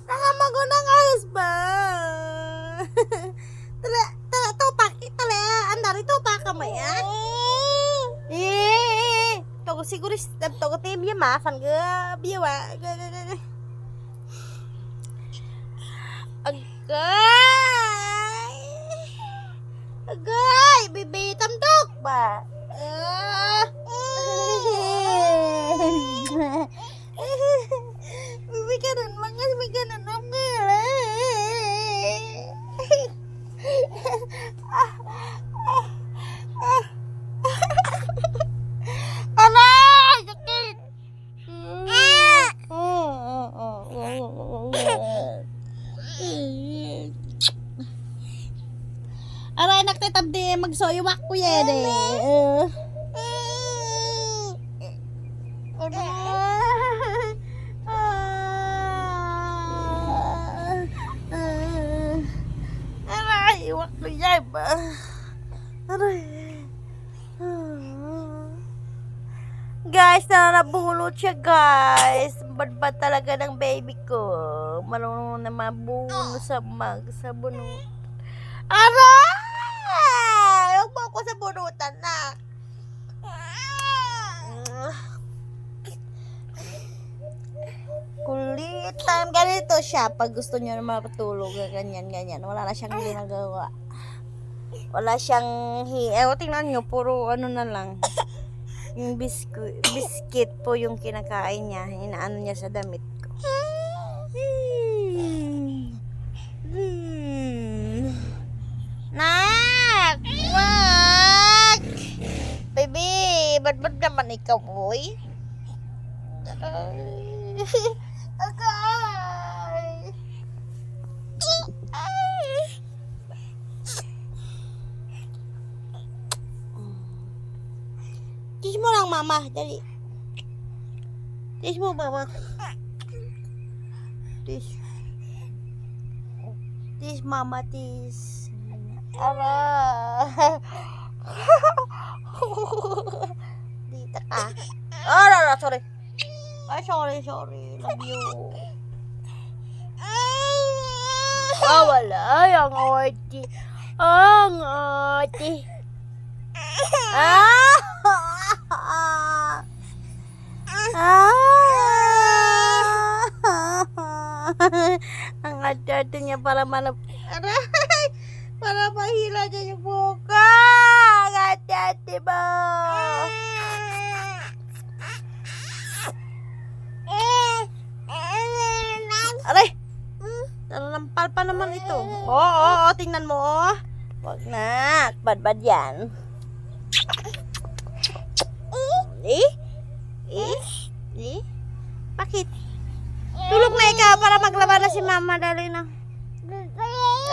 Nakamagunang ayos ba? Tupak, tala, andari tupak ka maya? Togo siguro, togo tim ya mafan ga, biwa, agay, bibitam tok ba? Bibi kanan mangas, bibi kanan nonggal. Alah, sakit. Aray, nagtitabdi magsoyumak ko yan eh. Aray, iwak ko yan ba? Aray. Guys, nabunot siya guys. Badbad talaga ng baby ko. Marunong na mabuno sa bunot. Aray! Huwag mo ako sa bunutan na. Kulit time. Ganito siya. Pag gusto niya na matulog, ganyan. Wala na siyang ginagawa. Wala siyang tingnan nyo, puro ano na lang. Yung biscuit po yung kinakain niya. Inaano niya sa damit ko. Nak! Wag! Baby, ba't naman ikaw, boy? Agay! Tis mo lang, mama. Dali. Tis mo, mama. Tis. Tis, mama, tis. Ara. Dito ka. Oh, no, sorry. Ay, sorry. Love you. Wala. Ang ati. Ang ate niya para aray, para mahila niya yung buka. Ang ate ba? Aray, nanampal pa naman ito. Oo, tingnan mo. Wag na, badbad yan. Bakit? Tulog na ikaw para maglaba na si mama, dali na.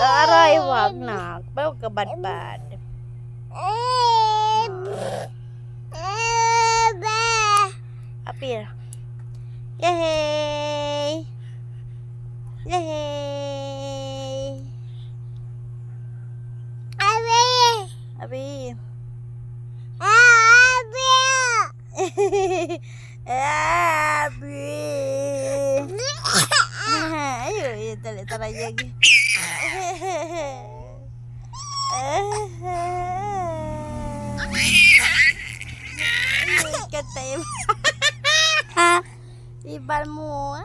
Aray, wag na. Huwag ka badbad. Apir. Yehey! Abi. Ayo, tara lagi. Katay. Ibal mo.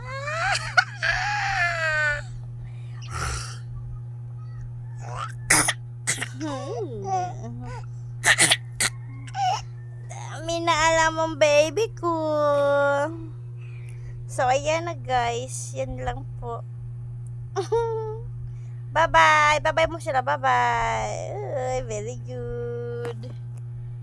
Dami na alam mong baby ko. So, ayan na guys. Yan lang po. Bye-bye. Bye-bye mo sila. Bye-bye. Very good.